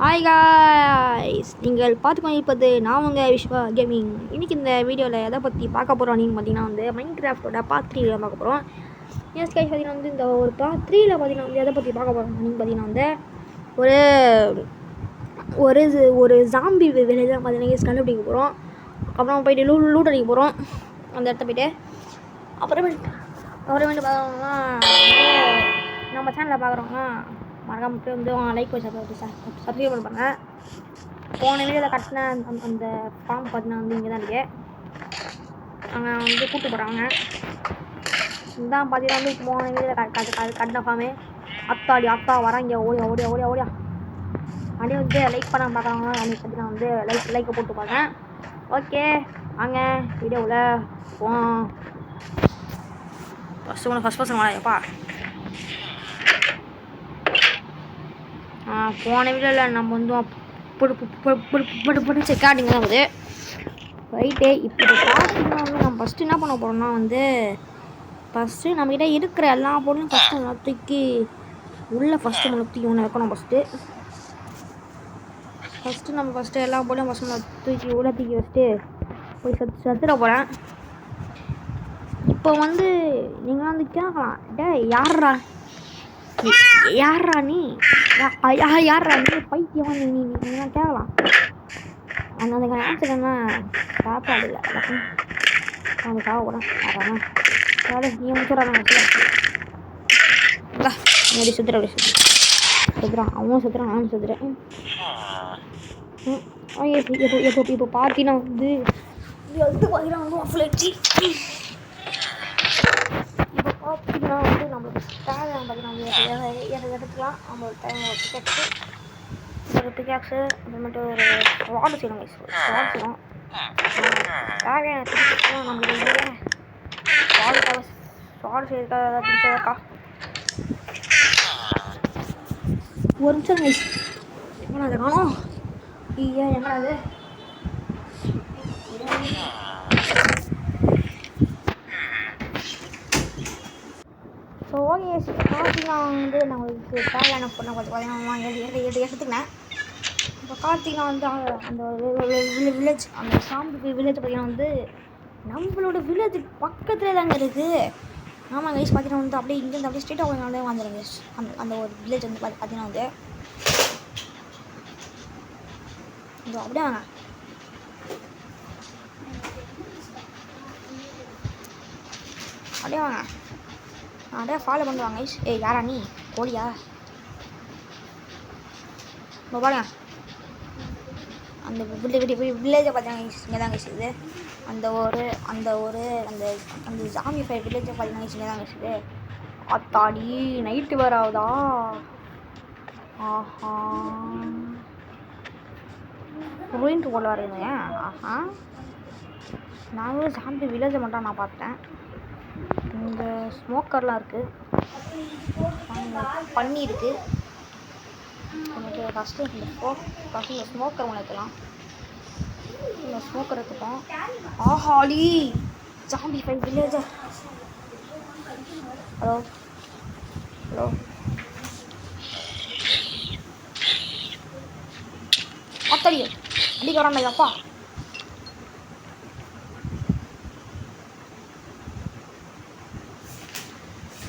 Hi guys, நீங்கள் பார்த்து கொண்டிருப்பது நான் உங்கள் விஸ்வா கேமிங். இன்றைக்கி இந்த வீடியோவில் எதை பற்றி பார்க்க போகிறோம் அப்படின்னு பார்த்தீங்கன்னா மைண்ட் கிராஃப்டோட பார்ட் 3 பார்க்க போகிறோம். எஸ் கைஸ், பார்த்தீங்கன்னா இந்த ஒரு பார்ட் 3ல் பார்த்தீங்கன்னா எதை பற்றி பார்க்க போகிறோம் அப்படின்னு பார்த்தீங்கன்னா ஒரு ஒரு ஜாம்பி வில்லேஜ் தான் பார்த்தீங்கன்னா கண்டுபிடிக்க போகிறோம். அப்புறம் போய்ட்டு லூட் அடிக்க போகிறோம் அந்த இடத்த போய்ட்டு. அப்புறமேட்டு பார்த்தோம்னா நம்ம சேனலில் பார்க்குறோம்னா மறக்காம லைக் சப்ஸ்கிரைப் பண்ணுவாங்க. போன வீடியோவில் கட்டின அந்த ஃபார்ம் பார்த்தீங்கன்னா இங்கே தான் இருக்கு. அங்கே கூப்பிட்டு போகிறாங்க. இதுதான் பார்த்தீங்கன்னா போன வீடியோவில் கட்டின ஃபார்மு. அத்தா வராங்க, ஓடியா அப்படியே லைக் பண்ண பார்க்குறாங்க. அன்றைக்கி பார்த்தீங்கன்னா லைக்கை போட்டு பாருங்க. ஓகே, வாங்க வீடியோவில் போவோம். ஃபஸ்ட் பர்சன் வாடாப்பா. போன வீடியோவில் நம்ம பிடிச்ச காட்டிங்க தான் வந்து ரைட்டு. இப்போ பார்த்தீங்கன்னா நம்ம ஃபஸ்ட்டு என்ன பண்ண போகிறோம்னா ஃபஸ்ட்டு நம்மக்கிட்ட இருக்கிற எல்லா பொருளும் ஃபஸ்ட்டு தூக்கி உள்ளே தூக்கி ஒன்று வைக்கணும். ஃபஸ்ட்டு நம்ம எல்லா பொருளும் தூக்கி உள்ளே தூக்கி வச்சுட்டு போய் சத்துட போகிறேன். இப்போ நீங்கள் கேட்கலாம், யாரா நீ பைத்தியம் நீங்களாம் கேட்கலாம். அந்த ஆன்சர் என்ன சாப்பாடு இல்லை, நம்ம சாப்பிட்றேன். நீ முடிச்சுட்றான் சுத்துறான், அவனும் சுத்துறான், நானும் சுத்துறேன். இப்போ பார்த்தீங்கன்னா நம்மளுக்கு தேவையான பார்த்தீங்கன்னா எடுத்துக்கலாம். நம்மளோட தேவையான பிக்காக்ஸு அப்புறமேட்டு ஒரு வார்டு செய்யணும். தேவையான பிக்காக்ஸ்லாம் நம்மளுக்கு வார்டு செய்யறதுக்கா ஒரு நிமிஷம் எங்கடா அது காணும். எங்கடா அது ஸோ ஓகே. பார்த்தீங்கன்னா நம்மளுக்கு தேவையான பொண்ணை பார்த்தீங்கன்னா எடுத்துக்கினேன். இப்போ பார்த்தீங்கன்னா அந்த வில்லேஜ், அந்த சாம்பி வில்லேஜ் பார்த்தீங்கன்னா நம்மளோட வில்லேஜ் பக்கத்தில் தாங்க இருக்குது. ஆமாம் கைஸ், பார்த்தீங்கன்னா அப்படியே இங்கேருந்து அப்படியே ஸ்ட்ரெயிட்டாக போனாலே வந்துடுங்க. அந்த ஒரு வில்லேஜ் பார்த்தீங்கன்னா அப்படியே வாங்க. அப்படியே ஃபாலோ பண்ணுவாங்க கைஸ். யாரா நீ கோழியா? பாருங்க அந்த வில்லேஜை பார்த்தீங்கன்னா இங்கே தான் கழிச்சுது. அந்த ஜாம்பி ஃபைவ் வில்லேஜை பார்த்தீங்கன்னா இங்கே தான் கழிச்சுது. அத்தாடி நைட்டு வேறு ஆகுதா? ஆஹா, ரூயின்ட்டு போல வருதுங்க. ஆஹா, நாங்களும் ஜாம்பி வில்லேஜை மட்டும் நான் பார்த்தேன். இங்கே ஸ்மோக்கர்லாம் இருக்குது, பண்ணி இருக்குது. எனக்கு ஃபஸ்ட்டு இந்த ஸ்மோக்கர் ஒன்று எடுத்துக்கலாம். இந்த ஸ்மோக்கர் எடுத்துப்போம். ஆஹாடி ஜாம்பி ஃபைவ் வில்லேஜர். ஹலோ அத்தடியோ அடிக்க வராண்டா அப்பா.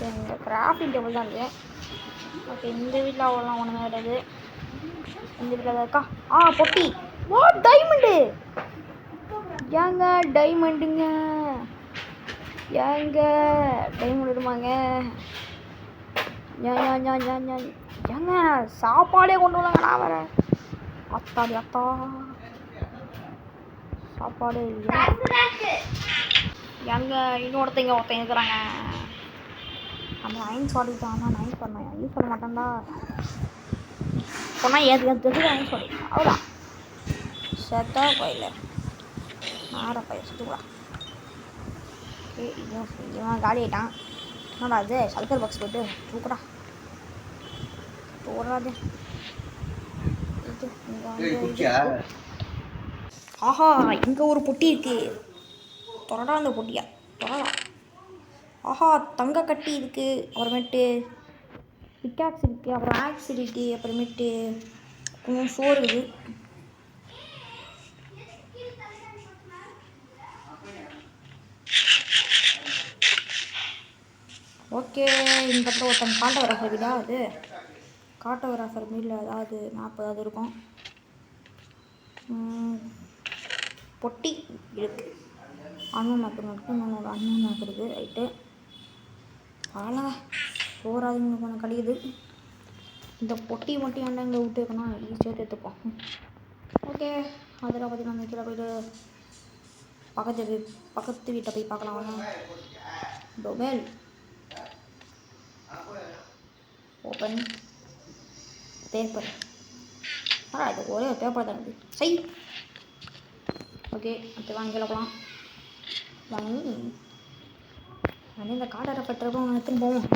இந்த கிராஃப்டிங் டேபிள் தான் இருக்குது. ஓகே, இந்த வீட்டில் அவ்வளோலாம் ஒன்றுமே கிடையாது. இந்த வீட்டில் இருக்கா பொட்டி. டைமண்டு ஏங்க, டைமண்டுங்க ஏங்க, டைமண்ட் இருமாங்க. ஏங்க சாப்பாடே கொண்டு வரலாங்க. நான் வரேன். அத்தா சாப்பாடு இல்லையா? ஏங்க ஒருத்தங்க இருக்கிறாங்க. அந்த ஐன்ஸ் வாடிட்டான். நான் ஐன்ஸ் பண்ணேன், யூஸ் பண்ண மாட்டேன்டா சொன்னால் ஏற்று ஐன்ஸ் வாடி அவ்வளோதான். செத்தா கோயில் ஆற பையன் சுற்றுக்கூடா. ஓகே, இவன் காலி ஆகிட்டான். என்னடா அது சல்கர் பாக்ஸ் போட்டு தூக்குடா போடாது. ஆஹா, இங்கே ஒரு பொட்டி இருக்கு. தொடடா அந்த பொட்டியா தொடடா. ஆஹா, தங்க கட்டி இருக்குது. அப்புறமேட்டு பிக்காக்ஸ் இருக்குது, அப்புறம் ஆக்ஸ் இருக்குது, அப்புறமேட்டு கொஞ்சம் சோறு இருக்குது. ஓகே, இந்த பக்கம் ஒருத்தன் காட்டோகிராஃபர் வீடா அது. காட்டோகிராஃபர் வீட்டில் ஏதாவது மேப் ஏதாவது இருக்கும். பொட்டி இருக்குது. அண்ணன் மேப் இருக்குது. இன்னொன்று அண்ணன் மேப் இருக்குது. ரைட்டு ஆளா சோறாதுங்க கொஞ்சம் கழியுது. இந்த பொட்டி மட்டும் ஏன்டா இங்கே விட்டு இருக்கணும், ஈஸியாக எடுத்துப்போம். ஓகே, அதில் பார்த்தீங்கன்னா அந்த கீழே போய்ட்டு பக்கத்து வீட்டை போய் பார்க்கலாம். வாங்க. டொமேல் ஓப்பன் பேப்பர். இது ஒரே பேப்பர் தான் இருக்குது. சை ஓகே, அடுத்து வாங்கி போகலாம். வாங்கி இந்த காட்டரை பட்டுறப்போ எடுத்துன்னு போவோம்.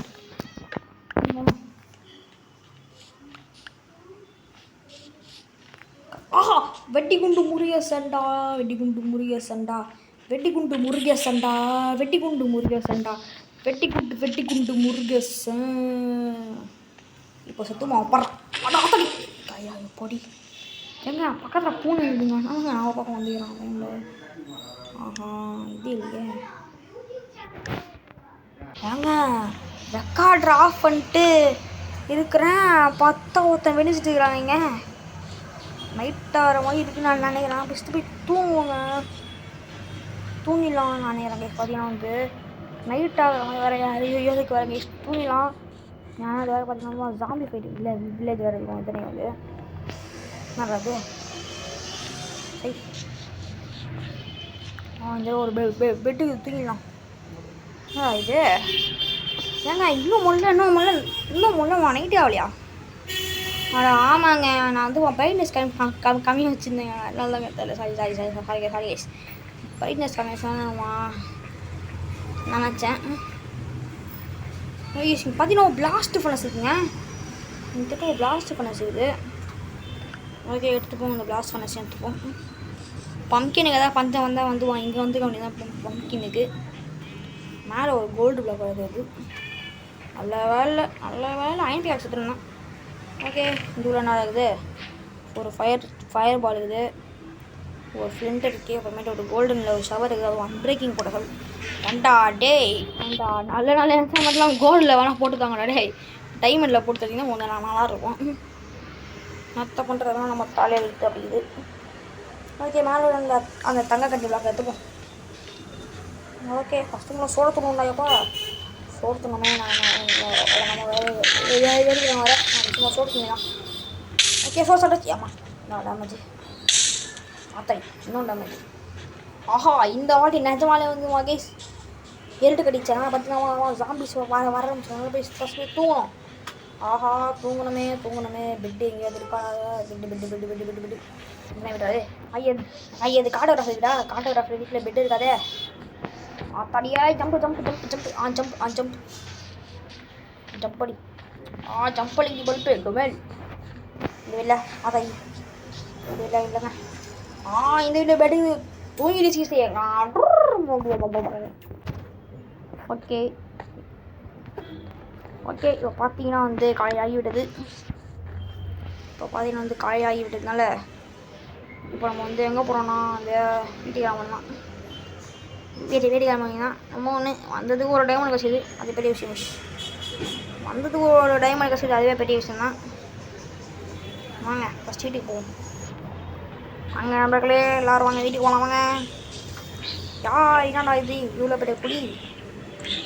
ஆஹா, வெட்டிகுண்டு முருகேசன்டா, வெட்டிகுண்டு முருகேசன்டா, வெட்டிகுண்டு முருகேசன்டா, வெட்டிகுண்டு முருகேசன்டா, வெட்டிகுண்டு முருகேசன். இப்போ சுத்தமாக அப்பாடி கையா பொடி எங்க பக்கத்தில் பூனை இருக்குங்க. நான் பக்கம் வந்துக்கிறான் டைமில். ஆஹா, இது இல்லையே. ஏங்க ரெக்கார்டர் ஆஃப் பண்ணிட்டு இருக்கிறேன், பார்த்தா ஒருத்தன் வெளிச்சிட்டு இருக்கிறாங்க. நைட்டாகிற மாதிரி இருக்குன்னு நான் நினைக்கிறேன். ஃபஸ்ட்டு போய் தூங்குவோங்க, தூங்கிடலாம் நினைக்கிறேன். பார்த்தீங்கன்னா வந்து நைட் ஆகிற மாதிரி வேறு யோசிக்கு வேறு தூங்கிடலாம். நான் அது வேறு பார்த்தீங்கன்னா ஜாம்பி ஃபைட் இல்லை, வில்லேஜ் வேறு இருக்கும். இத்தனை வந்து நல்லது. சரி, இந்த ஒரு பெட்டுக்கு தூங்கிடலாம். இது ஏங்க இன்னும் முள்ள நைட்டே ஆகலையா? ஆமாங்க, நான் வந்து பிரைட்னஸ் கம்மியாக வச்சுருந்தேங்க. அதனால தாங்க தெரியல. சாரி கைஸ், பிரைட்னஸ் கம்மியாக சொன்னேம்மா நினச்சேன். பார்த்தீங்கன்னா பிளாஸ்ட் ஃபனஸ் இருக்குங்க. இந்த ஒரு பிளாஸ்ட் ஃபனஸ் இருக்குது. ஓகே, எடுத்துப்போம். இந்த பிளாஸ்ட் ஃபனஸ் எடுத்துப்போம். பம்கினுக்கு ஏதாவது பஞ்சம் வந்தால் வந்துவான். இங்கே வந்து அப்படின்னா பம்கினுக்கு மேலே ஒரு கோல்டு பிளாக் வருது. நல்ல வேலை அயன் பிளாக் சுற்றுனா. ஓகே, இதுல என்ன இருக்குது? ஒரு ஃபயர் பால் இருக்குது, ஒரு ஃப்ளிண்ட் இருக்குது, அப்புறமேட்டு ஒரு கோல்டனில் ஒரு ஷவர் இருக்குது. அது அன்பிரேக்கிங் போட்டகள். ரெண்டா டே ரெண்டா நல்ல மட்டும் கோல்டில் வேணால் போட்டுக்காங்கடா. டே டைமண்டில் போட்டு தட்டிங்கன்னா கொஞ்சம் நல்லா இருக்கும். மற்ற பண்ணுறதுலாம் நம்ம தலையில் இருக்குது அப்படிங்குது. ஓகே, மேலே அந்த தங்க கட்டி பிளாக் எடுத்துப்போம். ஓகே, ஃபஸ்ட்டு சோறு தூங்கணும்டாப்பா. சோறு தூங்கணுமே. நம்ம வரேன் சும்மா சோறு தூங்கிடலாம். ஓகே, சோறு சாப்பிட்டு ஆமாம் இன்னும் டேமேஜ் அத்தனை இன்னும் டேமேஜ். ஆஹா, இந்த வாட்டி நிஜமாலே வந்து மகேஷ் எருட்டு கடிச்சேன். பார்த்தீங்கன்னா ஜாம்பிஸ் வர போய் ஃபஸ்ட்டு தூங்கணும். ஆஹா, தூங்கணுமே. பெட்டு எங்கேயாவது இருக்கா? பெட்டு என்ன விடாது. ஐயது காட்டோகிராஃபர் வீடா? காட்டோகிராஃபர் வீட்டில் பெட்டு இருக்காதே. தடியாய் ஜம்படி ஜம்படி பல்பு டொமேல். இது இல்லை அதை இது இல்லைங்க. இந்த வீட்டில் பெட்டு தூங்கிடுச்சு. ஓகே இப்போ பார்த்தீங்கன்னா வந்து காலையாகிவிட்டது. காலையாகிவிட்டதுனால இப்போ நம்ம வந்து எங்கே போகிறோன்னா அந்த வீட்டுக்கிழமை வீட்டுக்கிழமைங்கன்னா நம்ம ஒன்று வந்ததுக்கு ஒரு டைமண்ட் கசிது, அது பெரிய விஷயம். வந்ததுக்கு ஒரு டைமண்ட் கசிது, அதுவே பெரிய விஷயம் தான். வாங்க ஃபஸ்ட் வீட்டுக்கு போவோம். அங்கே நண்பர்களே எல்லோரும் வாங்க, வீட்டுக்கு போகலாம். வாங்க. என்னடா இது இவ்வளோ பெரிய குடி?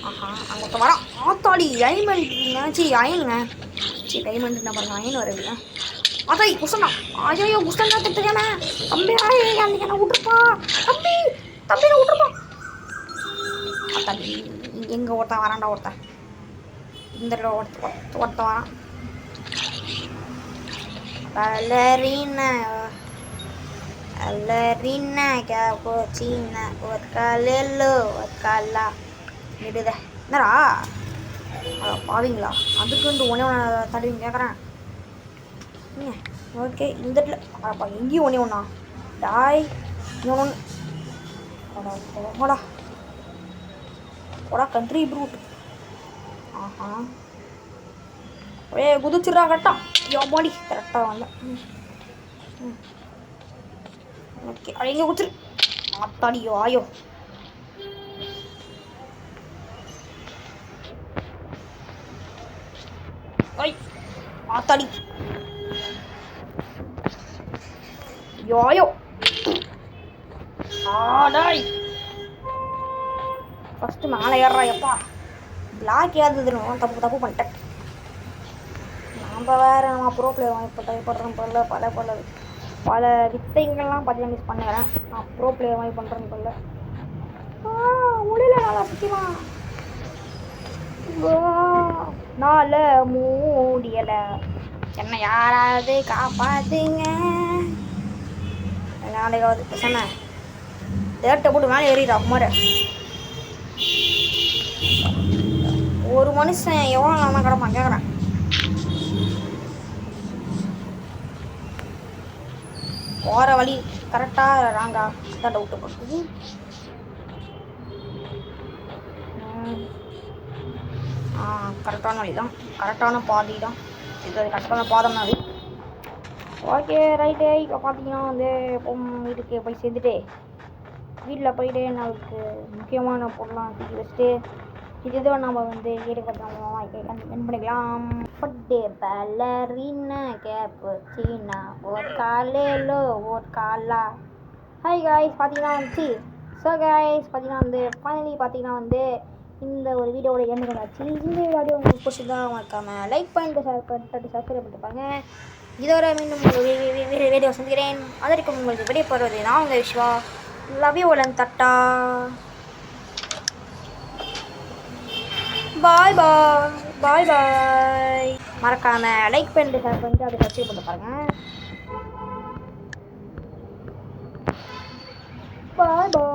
ஆஹா, அங்கே ஒருத்த வரான். ஆத்தாடி டைமண்ட் அயனுங்க. டைமண்ட் என்ன பாருங்க, அயன் வரவில்லை. அதை குசனா ஐயோ குசனா திட்டுக்கானே. தம்பி அன்னைக்கு என்ன விட்டுருப்பா. தம்பி நான் விட்டுருப்பா. ஆத்தாடி எங்கே ஒருத்தன் வரான்டா. ஒருத்தன் இந்த ஒருத்த வரான். Ballerina cappuccina ஒத்காலோ ஒத்காலா விடுத. என்னடா பாவீங்களா? அதுக்கு ஒன்றே தடுவிங்க கேட்குறேன். ஓகே, இந்த இடத்துல எங்கேயும் ஒன்றா டாய் இன்னொன்று போடா கண்ட்ரி ப்ரூட். ஆஹா, குதிச்சிடா கரெக்டாக. பாடி கரெக்டாக வரல. ஓகே அங்கே ஊத்துரு. ஆத்தாடியோ ஆயோ. ஐய் ஆத்தாடி யோயோ. ஆடாய் ஃபஸ்ட்டு மேலே ஏறுறா. எப்பா பிளாக் ஏறுதுன்னு தப்பு பண்ணிட்டேன். நம்ம வேறு நம்ம ப்ரோ பிளேயர் வாங்கி பண்ணுறேன் போல பல வித்தைங்கள்லாம் பார்த்தீங்கன்னா மிஸ் பண்ணுறேன். நான் ப்ரோ பிளேயர் வாங்கி பண்ணுறேன்னு போல முடியல. நல்லா சுற்றிலாம் நால மூடியலை. என்ன யாராவது காப்பாத்துங்க. நாளைக்காவது பேசாம தேட்டை போட்டு மேலே ஏறிடா குமார. ஒரு மனுஷன் எவ்வளோ நல்லா கிடப்பான் கேட்குறேன். போகிற வழி கரெக்டாக ராங்கா தான் டவுட்டு போட்டு. கரெக்டான வழி தான், கரெக்டான பாதை தான் இது. கரெக்டான பாதம்னா அது. Okay right. இப்போ பார்த்தீங்கன்னா வந்து வீட்டுக்கு போய் சேர்ந்துட்டு வீட்டில் போயிட்டு நம்மளுக்கு முக்கியமான பொருளாக தூக்கி வச்சுட்டு இதுதோ நம்ம வந்து வீடு பார்த்தோம் வின் பண்ணிக்கலாம். பட்டு பலரின்னா கேப்பு சீனா ஒரு காலையிலோ ஒரு காலா. ஹாய் காய்ஸ் பார்த்தீங்கன்னா வந்துச்சு. ஸோ காய்ஸ் பார்த்தீங்கன்னா வந்து ஃபைனலி பார்த்தீங்கன்னா வந்து இந்த ஒரு வீடியோட எண்ணுக்கு வந்தாச்சு. இந்த வீடியோ உங்களுக்கு பிடிச்சிதான் மறக்காமல் லைக் பண்ணிட்டு ஷேர் பண்ணிட்டு சப்ஸ்கிரைப் பண்ணிட்டுப்பாங்க. இதோட மீண்டும் வீடியோ சந்திக்கிறேன். அதற்கு உங்களுக்கு வெளியே போடுறது நான் உங்கள் விஸ்வா. லவ் யூ ஒலன் தட்டா. பாய் பாய் பாய் பாய். மறக்காமல் லைக் பண்ணிட்டு ஷேர் பண்ணிட்டு அதை சப்ஸ்கிரைப் பண்ணிட்டு பாருங்கள். பாய் பாய்.